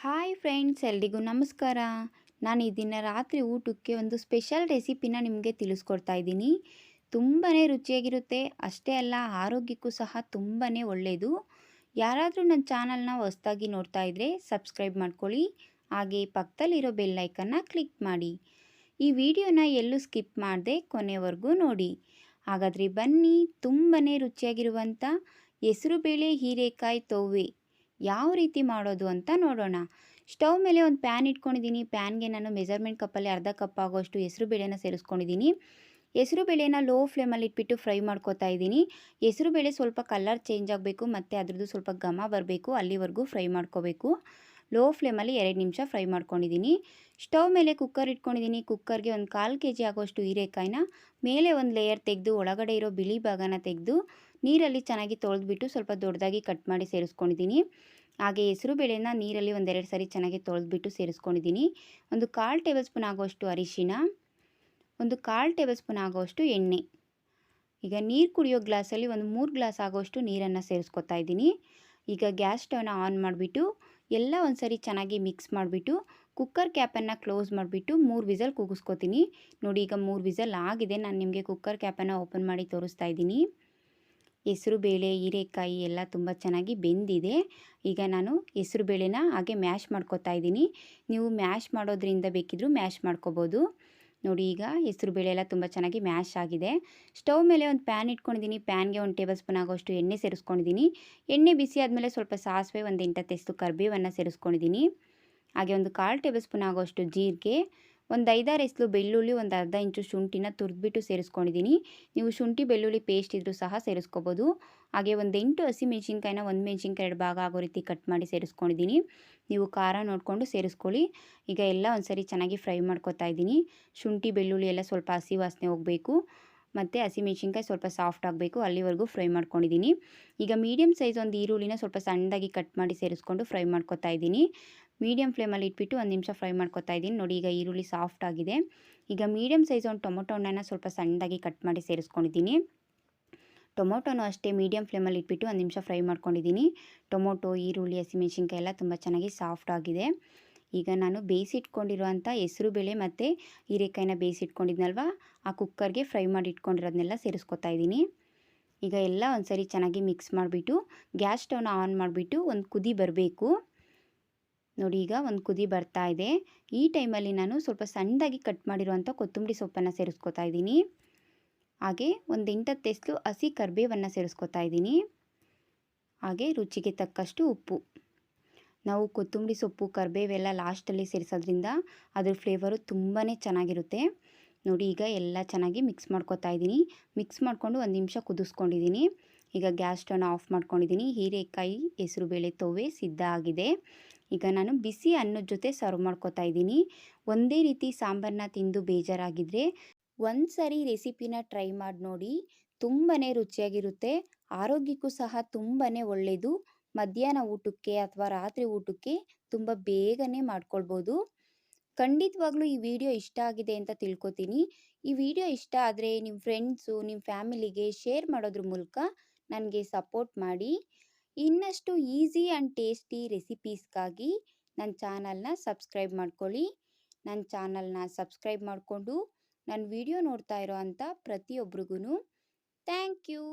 Hi friends, ಎಲ್ರಿಗೂ ನಮಸ್ಕಾರ. ನಾನು ಈ ದಿನ ರಾತ್ರಿ ಊಟಕ್ಕೆ ಒಂದು ಸ್ಪೆಷಲ್ ರೆಸಿಪಿನ ನಿಮಗೆ ತಿಳಿಸ್ಕೊಡ್ತಾ ಇದ್ದೀನಿ. ತುಂಬಾ ರುಚಿಯಾಗಿರುತ್ತೆ, ಅಷ್ಟೇ ಅಲ್ಲ ಆರೋಗ್ಯಕ್ಕೂ ಸಹ ತುಂಬಾ ಒಳ್ಳೆಯದು. ಯಾರಾದರೂ ನನ್ನ ಚಾನಲ್ನ ಹೊಸದಾಗಿ ನೋಡ್ತಾ ಇದ್ದರೆ ಸಬ್ಸ್ಕ್ರೈಬ್ ಮಾಡ್ಕೊಳ್ಳಿ, ಹಾಗೆ ಪಕ್ಕದಲ್ಲಿರೋ ಬೆಲ್ ಐಕನ್ನ ಕ್ಲಿಕ್ ಮಾಡಿ. ಈ ವಿಡಿಯೋನ ಎಲ್ಲೂ ಸ್ಕಿಪ್ ಮಾಡದೆ ಕೊನೆವರೆಗೂ ನೋಡಿ. ಹಾಗಾದರೆ ಬನ್ನಿ, ತುಂಬಾ ರುಚಿಯಾಗಿರುವಂಥ ಹೆಸರುಬೇಳೆ ಹೀರೆಕಾಯಿ ತೊವ್ವೆ ಯಾವ ರೀತಿ ಮಾಡೋದು ಅಂತ ನೋಡೋಣ. ಸ್ಟವ್ ಮೇಲೆ ಒಂದು ಪ್ಯಾನ್ ಇಟ್ಕೊಂಡಿದ್ದೀನಿ. ಪ್ಯಾನ್ಗೆ ನಾನು ಮೆಜರ್ಮೆಂಟ್ ಕಪ್ಪಲ್ಲಿ ಅರ್ಧ ಕಪ್ ಆಗೋಷ್ಟು ಹೆಸರುಬೇಳೆನ ಸೇರಿಸ್ಕೊಂಡಿದ್ದೀನಿ. ಹೆಸರುಬೇಳೆನ ಲೋ ಫ್ಲೇಮಲ್ಲಿ ಇಟ್ಬಿಟ್ಟು ಫ್ರೈ ಮಾಡ್ಕೊತಾ ಇದ್ದೀನಿ. ಹೆಸರುಬೇಳೆ ಸ್ವಲ್ಪ ಕಲರ್ ಚೇಂಜ್ ಆಗಬೇಕು ಮತ್ತು ಅದ್ರದ್ದು ಸ್ವಲ್ಪ ಘಮ ಬರಬೇಕು, ಅಲ್ಲಿವರೆಗೂ ಫ್ರೈ ಮಾಡ್ಕೋಬೇಕು. ಲೋ ಫ್ಲೇಮಲ್ಲಿ 2 ನಿಮಿಷ ಫ್ರೈ ಮಾಡ್ಕೊಂಡಿದ್ದೀನಿ. ಸ್ಟವ್ ಮೇಲೆ ಕುಕ್ಕರ್ ಇಟ್ಕೊಂಡಿದ್ದೀನಿ. ಕುಕ್ಕರ್ಗೆ ಒಂದು 1/4 kg ಆಗೋಷ್ಟು ಹೀರೆಕಾಯಿನ ಮೇಲೆ ಒಂದು ಲೇಯರ್ ತೆಗೆದು ಒಳಗಡೆ ಇರೋ ಬಿಳಿ ಭಾಗನ ತೆಗೆದು ನೀರಲ್ಲಿ ಚೆನ್ನಾಗಿ ತೊಳೆದ್ಬಿಟ್ಟು ಸ್ವಲ್ಪ ದೊಡ್ಡದಾಗಿ ಕಟ್ ಮಾಡಿ ಸೇರಿಸ್ಕೊಂಡಿದ್ದೀನಿ. ಹಾಗೆ ಹೆಸರುಬೇಳೆನ ನೀರಲ್ಲಿ 1-2 ಸರಿ ಚೆನ್ನಾಗಿ ತೊಳೆದ್ಬಿಟ್ಟು ಸೇರಿಸ್ಕೊಂಡಿದ್ದೀನಿ. ಒಂದು 1/4 ಟೇಬಲ್ ಸ್ಪೂನ್ ಆಗೋಷ್ಟು ಅರಿಶಿನ, ಒಂದು 1/4 ಟೇಬಲ್ ಸ್ಪೂನ್ ಆಗೋಷ್ಟು ಎಣ್ಣೆ. ಈಗ ನೀರು ಕುಡಿಯೋ ಗ್ಲಾಸಲ್ಲಿ ಒಂದು 3 ಗ್ಲಾಸ್ ಆಗೋಷ್ಟು ನೀರನ್ನು ಸೇರಿಸ್ಕೊತಾ ಇದ್ದೀನಿ. ಈಗ ಗ್ಯಾಸ್ ಸ್ಟವ್ನ ಆನ್ ಮಾಡಿಬಿಟ್ಟು ಎಲ್ಲ ಒಂದು ಸರಿ ಚೆನ್ನಾಗಿ ಮಿಕ್ಸ್ ಮಾಡಿಬಿಟ್ಟು ಕುಕ್ಕರ್ ಕ್ಯಾಪನ್ನು ಕ್ಲೋಸ್ ಮಾಡಿಬಿಟ್ಟು 3 ವಿಸಲ್ ಕೂಗಿಸ್ಕೊತೀನಿ. ನೋಡಿ, ಈಗ 3 ವಿಸಲ್ ಆಗಿದೆ. ನಾನು ನಿಮಗೆ ಕುಕ್ಕರ್ ಕ್ಯಾಪನ್ನು ಓಪನ್ ಮಾಡಿ ತೋರಿಸ್ತಾ ಇದ್ದೀನಿ. ಹೆಸರುಬೇಳೆ ಹೀರೆಕಾಯಿ ಎಲ್ಲ ತುಂಬ ಚೆನ್ನಾಗಿ ಬೆಂದಿದೆ. ಈಗ ನಾನು ಹೆಸರುಬೇಳೆನ ಹಾಗೆ ಮ್ಯಾಶ್ ಮಾಡ್ಕೊತಾ ಇದ್ದೀನಿ. ನೀವು ಮ್ಯಾಶ್ ಮಾಡೋದ್ರಿಂದ ಬೇಕಿದ್ದರೂ ಮ್ಯಾಶ್ ಮಾಡ್ಕೋಬೋದು. ನೋಡಿ, ಈಗ ಹೆಸರುಬೇಳೆ ಎಲ್ಲ ತುಂಬ ಚೆನ್ನಾಗಿ ಮ್ಯಾಶ್ ಆಗಿದೆ. ಸ್ಟವ್ ಮೇಲೆ ಒಂದು ಪ್ಯಾನ್ ಇಟ್ಕೊಂಡಿದ್ದೀನಿ. ಪ್ಯಾನ್ಗೆ 1 ಟೇಬಲ್ ಸ್ಪೂನ್ ಆಗೋಷ್ಟು ಎಣ್ಣೆ ಸೇರಿಸ್ಕೊಂಡಿದ್ದೀನಿ. ಎಣ್ಣೆ ಬಿಸಿ ಆದಮೇಲೆ ಸ್ವಲ್ಪ ಸಾಸಿವೆ, ಒಂದು 8 ತೆಸ್ತು ಕರಿಬೇವನ್ನು ಸೇರಿಸ್ಕೊಂಡಿದ್ದೀನಿ. ಹಾಗೆ ಒಂದು 1/4 ಟೇಬಲ್ ಸ್ಪೂನ್ ಆಗೋಷ್ಟು ಜೀರಿಗೆ, ಒಂದು 5-6 ಎಸ್ಲು ಬೆಳ್ಳುಳ್ಳಿ, ಒಂದು ಅರ್ಧ ಇಂಚು ಶುಂಠಿನ ತುರಿದ್ಬಿಟ್ಟು ಸೇರಿಸ್ಕೊಂಡಿದ್ದೀನಿ. ನೀವು ಶುಂಠಿ ಬೆಳ್ಳುಳ್ಳಿ ಪೇಸ್ಟ್ ಇದ್ದರೂ ಸಹ ಸೇರಿಸ್ಕೋಬೋದು. ಹಾಗೆ ಒಂದು 8 ಹಸಿಮೆಣ್ಸಿನ್ಕಾಯಿನ 1 ಮೆಣಸಿನ್ಕಾಯಿ 2 ಭಾಗ ಆಗೋ ರೀತಿ ಕಟ್ ಮಾಡಿ ಸೇರಿಸ್ಕೊಂಡಿದ್ದೀನಿ. ನೀವು ಖಾರ ನೋಡಿಕೊಂಡು ಸೇರಿಸ್ಕೊಳ್ಳಿ. ಈಗ ಎಲ್ಲ ಒಂದು ಸರಿ ಚೆನ್ನಾಗಿ ಫ್ರೈ ಮಾಡ್ಕೊತಾ ಇದ್ದೀನಿ. ಶುಂಠಿ ಬೆಳ್ಳುಳ್ಳಿ ಎಲ್ಲ ಸ್ವಲ್ಪ ಹಸಿ ವಾಸನೆ ಹೋಗಬೇಕು ಮತ್ತು ಹಸಿಮೆಣ್ಸಿನ್ಕಾಯಿ ಸ್ವಲ್ಪ ಸಾಫ್ಟ್ ಆಗಬೇಕು, ಅಲ್ಲಿವರೆಗೂ ಫ್ರೈ ಮಾಡ್ಕೊಂಡಿದ್ದೀನಿ. ಈಗ ಮೀಡಿಯಮ್ ಸೈಜ್ ಒಂದು ಈರುಳ್ಳಿನ ಸ್ವಲ್ಪ ಸಣ್ಣದಾಗಿ ಕಟ್ ಮಾಡಿ ಸೇರಿಸ್ಕೊಂಡು ಫ್ರೈ ಮಾಡ್ಕೊತಾ ಇದ್ದೀನಿ. ಮೀಡಿಯಮ್ ಫ್ಲೇಮಲ್ಲಿ ಇಟ್ಬಿಟ್ಟು 1 ನಿಮಿಷ ಫ್ರೈ ಮಾಡ್ಕೊತಾ ಇದ್ದೀನಿ. ನೋಡಿ, ಈಗ ಈರುಳ್ಳಿ ಸಾಫ್ಟ್ ಆಗಿದೆ. ಈಗ ಮೀಡಿಯಮ್ ಸೈಜ್ ಒಂದು ಟೊಮೊಟೊ ಹಣ್ಣನ್ನು ಸ್ವಲ್ಪ ಸಣ್ಣದಾಗಿ ಕಟ್ ಮಾಡಿ ಸೇರಿಸ್ಕೊಂಡಿದ್ದೀನಿ. ಟೊಮೊಟೊನೂ ಅಷ್ಟೇ ಮೀಡಿಯಮ್ ಫ್ಲೇಮಲ್ಲಿ ಇಟ್ಬಿಟ್ಟು 1 ನಿಮಿಷ ಫ್ರೈ ಮಾಡ್ಕೊಂಡಿದ್ದೀನಿ. ಟೊಮೊಟೊ, ಈರುಳ್ಳಿ, ಹಸಿಮೆಣ್ಸಿನ್ಕಾಯಿ ಎಲ್ಲ ತುಂಬ ಚೆನ್ನಾಗಿ ಸಾಫ್ಟ್ ಆಗಿದೆ. ಈಗ ನಾನು ಬೇಯಿಸಿಟ್ಕೊಂಡಿರುವಂಥ ಹೆಸರುಬೇಳೆ ಮತ್ತು ಹೀರೆಕಾಯಿನ ಬೇಯಿಸಿಟ್ಕೊಂಡಿದ್ನಲ್ವ, ಆ ಕುಕ್ಕರ್ಗೆ ಫ್ರೈ ಮಾಡಿ ಇಟ್ಕೊಂಡಿರೋದನ್ನೆಲ್ಲ ಸೇರಿಸ್ಕೊತಾ ಇದ್ದೀನಿ. ಈಗ ಎಲ್ಲ ಒಂದು ಸರಿ ಚೆನ್ನಾಗಿ ಮಿಕ್ಸ್ ಮಾಡಿಬಿಟ್ಟು ಗ್ಯಾಸ್ ಸ್ಟವ್ನ ಆನ್ ಮಾಡಿಬಿಟ್ಟು ಒಂದು ಕುದಿ ಬರಬೇಕು. ನೋಡಿ, ಈಗ ಒಂದು ಕುದಿ ಬರ್ತಾ ಇದೆ. ಈ ಟೈಮಲ್ಲಿ ನಾನು ಸ್ವಲ್ಪ ಸಣ್ಣದಾಗಿ ಕಟ್ ಮಾಡಿರುವಂಥ ಕೊತ್ತಂಬರಿ ಸೊಪ್ಪನ್ನು ಸೇರಿಸ್ಕೊತಾ ಇದ್ದೀನಿ. ಹಾಗೆ ಒಂದು 8 ತೆಸ್ಲು ಹಸಿ ಕರಿಬೇವನ್ನು ಸೇರಿಸ್ಕೊತಾ ಇದ್ದೀನಿ. ಹಾಗೆ ರುಚಿಗೆ ತಕ್ಕಷ್ಟು ಉಪ್ಪು. ನಾವು ಕೊತ್ತಂಬರಿ ಸೊಪ್ಪು, ಕರಿಬೇವೆಲ್ಲ ಲಾಸ್ಟಲ್ಲಿ ಸೇರಿಸೋದ್ರಿಂದ ಅದ್ರ ಫ್ಲೇವರು ತುಂಬಾ ಚೆನ್ನಾಗಿರುತ್ತೆ. ನೋಡಿ, ಈಗ ಎಲ್ಲ ಚೆನ್ನಾಗಿ ಮಿಕ್ಸ್ ಮಾಡ್ಕೊತಾ ಇದ್ದೀನಿ. ಮಿಕ್ಸ್ ಮಾಡಿಕೊಂಡು 1 ನಿಮಿಷ ಕುದಿಸ್ಕೊಂಡಿದ್ದೀನಿ. ಈಗ ಗ್ಯಾಸ್ ಸ್ಟವ್ನ ಆಫ್ ಮಾಡ್ಕೊಂಡಿದ್ದೀನಿ. ಹೀರೆಕಾಯಿ ಹೆಸರುಬೇಳೆ ತೊವ್ವೆ ಸಿದ್ಧ ಆಗಿದೆ. ಈಗ ನಾನು ಬಿಸಿ ಅನ್ನದ ಜೊತೆ ಸರ್ವ್ ಮಾಡ್ಕೊತಾ ಇದ್ದೀನಿ. ಒಂದೇ ರೀತಿ ಸಾಂಬಾರನ್ನ ತಿಂದು ಬೇಜಾರಾಗಿದ್ದರೆ ಒಂದು ಸರಿ ರೆಸಿಪಿನ ಟ್ರೈ ಮಾಡಿ ನೋಡಿ. ತುಂಬಾ ರುಚಿಯಾಗಿರುತ್ತೆ, ಆರೋಗ್ಯಕ್ಕೂ ಸಹ ತುಂಬಾ ಒಳ್ಳೆಯದು. ಮಧ್ಯಾಹ್ನ ಊಟಕ್ಕೆ ಅಥವಾ ರಾತ್ರಿ ಊಟಕ್ಕೆ ತುಂಬ ಬೇಗನೆ ಮಾಡ್ಕೊಳ್ಬೋದು. ಖಂಡಿತವಾಗ್ಲೂ ಈ ವಿಡಿಯೋ ಇಷ್ಟ ಆಗಿದೆ ಅಂತ ತಿಳ್ಕೊತೀನಿ. ಈ ವಿಡಿಯೋ ಇಷ್ಟ ಆದರೆ ನಿಮ್ಮ ಫ್ರೆಂಡ್ಸು, ನಿಮ್ಮ ಫ್ಯಾಮಿಲಿಗೆ ಶೇರ್ ಮಾಡೋದ್ರ ಮೂಲಕ ನನಗೆ ಸಪೋರ್ಟ್ ಮಾಡಿ. ಇನ್ನಷ್ಟು ಈಸಿ ಆ್ಯಂಡ್ ಟೇಸ್ಟಿ ರೆಸಿಪೀಸ್ಗಾಗಿ ನನ್ನ ಚಾನಲ್ನ ಸಬ್ಸ್ಕ್ರೈಬ್ ಮಾಡ್ಕೊಳ್ಳಿ. ನನ್ನ ಚಾನಲ್ನ ಸಬ್ಸ್ಕ್ರೈಬ್ ಮಾಡಿಕೊಂಡು ನನ್ನ ವಿಡಿಯೋ ನೋಡ್ತಾ ಇರೋ ಅಂಥ ಪ್ರತಿಯೊಬ್ಬರಿಗೂ ಥ್ಯಾಂಕ್ ಯು.